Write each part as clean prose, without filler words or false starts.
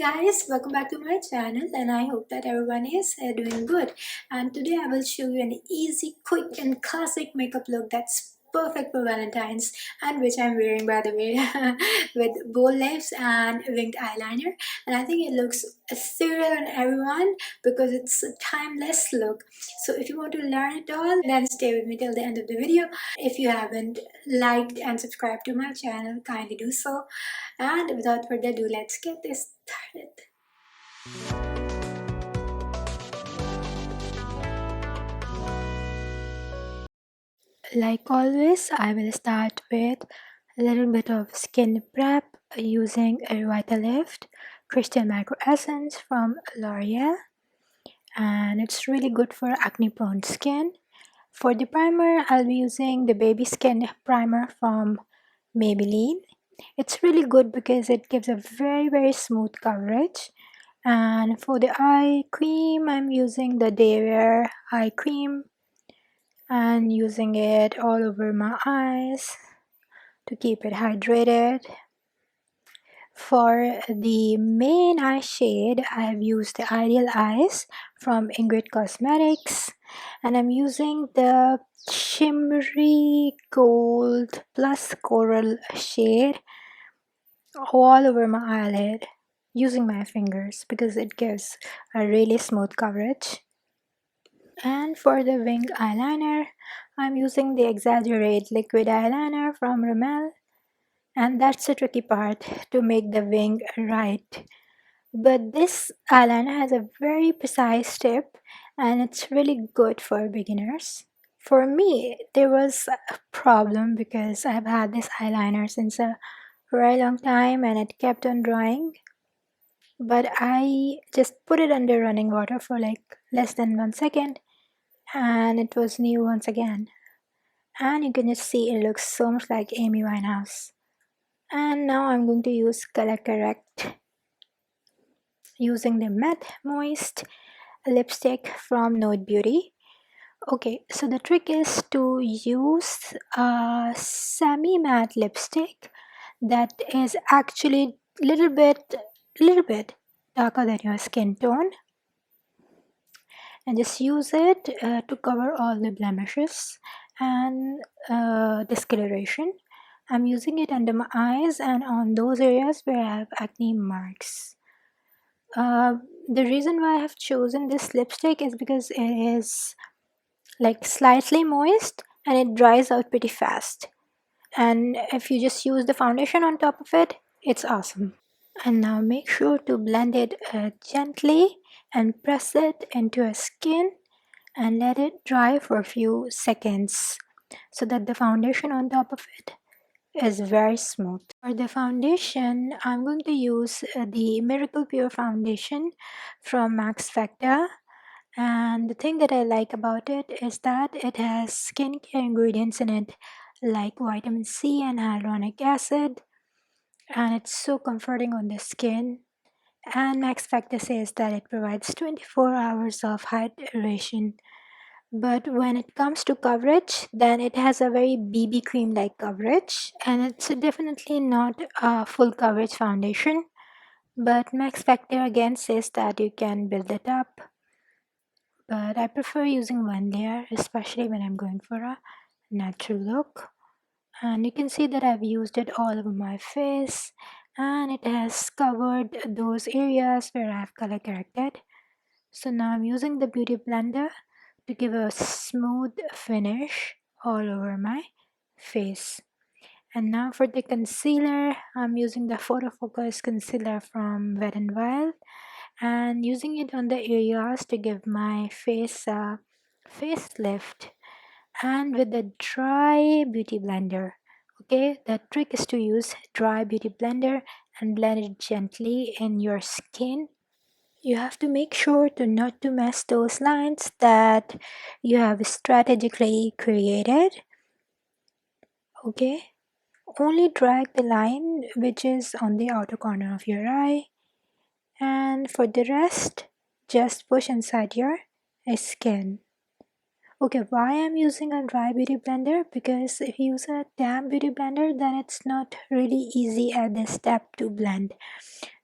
guys, welcome back to my channel and I hope that everyone is doing good. And today I will show you an easy, quick and classic makeup look that's perfect for Valentine's, and which I'm wearing by the way with bold lips and winged eyeliner. And I think it looks ethereal on everyone because it's a timeless look. So if you want to learn it all, then stay with me till the end of the video. If you haven't liked and subscribed to my channel, kindly do so. And without further ado, let's get this started. Like always, I will start with a little bit of skin prep using a Revitalift Crystal Micro Essence from L'Oreal, and it's really good for acne prone skin. For the primer, I'll be using the Baby Skin Primer from Maybelline. It's really good because it gives a very smooth coverage. And for the eye cream, I'm using the Daywear eye cream and using it all over my eyes to keep it hydrated. For the main eye shade, I have used the Ideal Eyes from Ingrid Cosmetics, and I'm using the shimmery gold plus coral shade all over my eyelid using my fingers because it gives a really smooth coverage. And for the wing eyeliner, I'm using the Exaggerate liquid eyeliner from Rimmel, and that's the tricky part, to make the wing right. But this eyeliner has a very precise tip and it's really good for beginners. For me, there was a problem because I've had this eyeliner since a very long time and it kept on drying. But I just put it under running water for like less than 1 second and it was new once again. And you can just see it looks so much like Amy Winehouse. And now I'm going to use Color Correct using the Matte Moist lipstick from Nude Beauty. Okay, so the trick is to use a semi-matte lipstick that is actually little bit darker than your skin tone, and just use it to cover all the blemishes and discoloration. I'm using it under my eyes and on those areas where I have acne marks. The reason why I have chosen this lipstick is because it is like slightly moist and it dries out pretty fast. And if you just use the foundation on top of it, it's awesome. And now make sure to blend it gently and press it into your skin and let it dry for a few seconds so that the foundation on top of it is very smooth. For the foundation, I'm going to use the Miracle Pure foundation from Max Factor, and the thing that I like about it is that it has skincare ingredients in it like vitamin C and hyaluronic acid, and it's so comforting on the skin. And Max Factor says that it provides 24 hours of hydration. But when it comes to coverage, then it has a very BB cream like coverage, and it's definitely not a full coverage foundation. But Max Factor again says that you can build it up. But I prefer using one layer, especially when I'm going for a natural look. And you can see that I've used it all over my face, and it has covered those areas where I've color corrected. So now I'm using the beauty blender to give a smooth finish all over my face. And now for the concealer, I'm using the Photo Focus concealer from Wet n Wild and using it on the areas to give my face a facelift, and with the dry beauty blender. Okay, the trick is to use dry beauty blender and blend it gently in your skin. You have to make sure to not to mess those lines that you have strategically created. Okay, only drag the line which is on the outer corner of your eye, and for the rest just push inside your skin. Okay, why I'm using a dry beauty blender? Because if you use a damp beauty blender, then it's not really easy at this step to blend.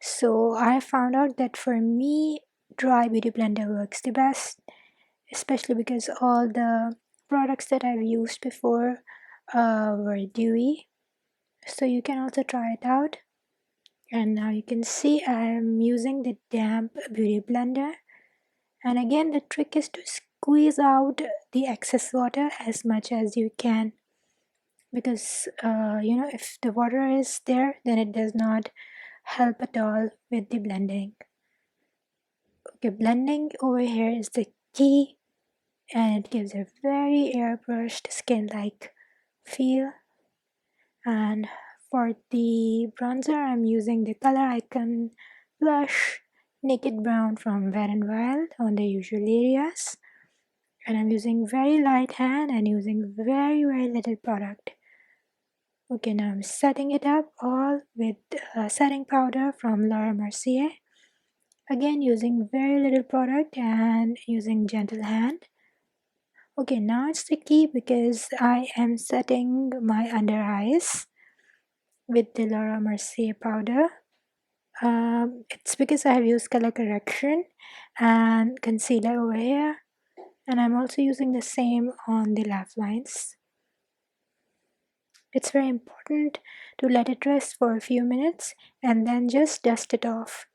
So I found out that for me, dry beauty blender works the best, especially because all the products that I've used before were dewy. So you can also try it out. And now you can see I'm using the damp beauty blender. And again, the trick is to squeeze out the excess water as much as you can, because if the water is there, then it does not help at all with the blending. Okay, blending over here is the key, and it gives a very airbrushed skin like feel. And for the bronzer, I'm using the Color Icon blush Naked Brown from Wet n Wild on the usual areas. And I'm using very light hand and using very little product. Okay, now I'm setting it up all with setting powder from Laura Mercier. Again, using very little product and using gentle hand. Okay, now it's the key because I am setting my under eyes with the Laura Mercier powder. It's because I have used color correction and concealer over here, and I'm also using the same on the laugh lines. It's very important to let it rest for a few minutes and then just dust it off.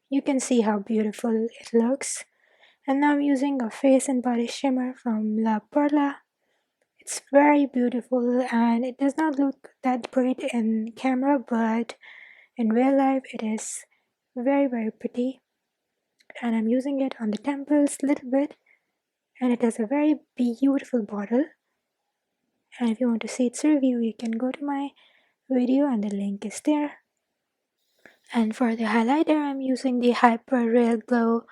You can see how beautiful it looks. And now I'm using a face and body shimmer from La Perla. It's very beautiful and it does not look that great in camera, but in real life it is very pretty. And I'm using it on the temples a little bit, and it has a very beautiful bottle. And if you want to see its review, you can go to my video and the link is there. And for the highlighter, I'm using the Hyper Real Glow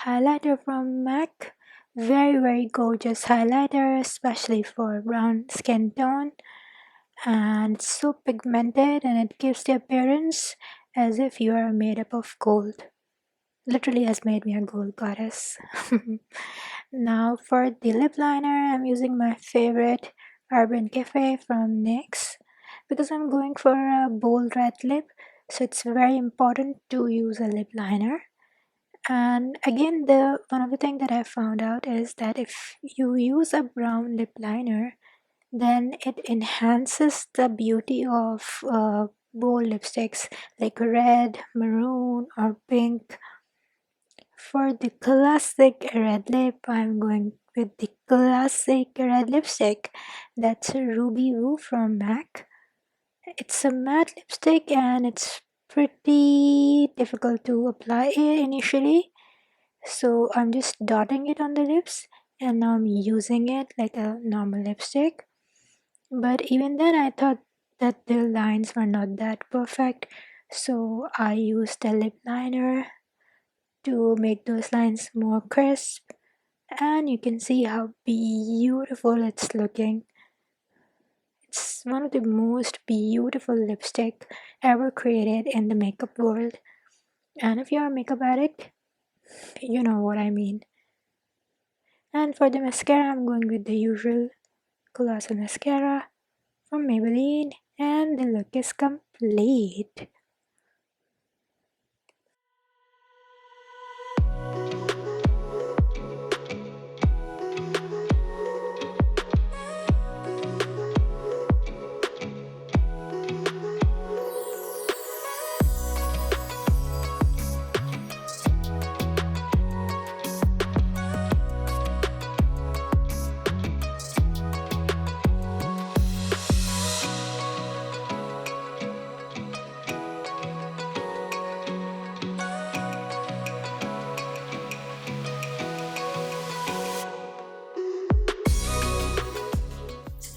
highlighter from MAC. Very gorgeous highlighter, especially for brown skin tone. And it's so pigmented and it gives the appearance as if you are made up of gold. Literally has made me a gold goddess. Now for the lip liner, I'm using my favorite Urban Cafe from NYX because I'm going for a bold red lip, so it's very important to use a lip liner. And again, the one of the things that I found out is that if you use a brown lip liner, then it enhances the beauty of bold lipsticks like red, maroon, or pink. For the classic red lip, I'm going with the classic red lipstick. That's a Ruby Woo from MAC. It's a matte lipstick and it's pretty difficult to apply it initially. So I'm just dotting it on the lips and now I'm using it like a normal lipstick. But even then, I thought that the lines were not that perfect. So I used a lip liner to make those lines more crisp, and you can see how beautiful it's looking. It's one of the most beautiful lipstick ever created in the makeup world, and if you're a makeup addict, you know what I mean. And for the mascara, I'm going with the usual Colossal mascara from Maybelline, and the look is complete.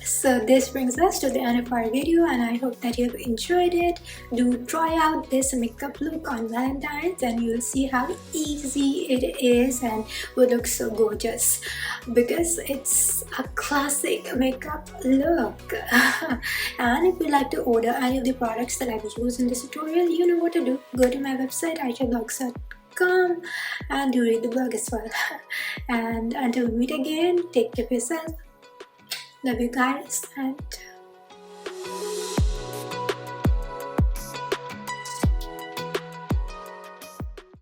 So this brings us to the end of our video, and I hope that you have enjoyed it. Do try out this makeup look on Valentine's and you'll see how easy it is and will look so gorgeous because it's a classic makeup look. And if you'd like to order any of the products that I've used in this tutorial, you know what to do. Go to my website eyeshadow.com gmail.com, and do read the blog as well. And until we meet again, take care of yourself. Love you guys, and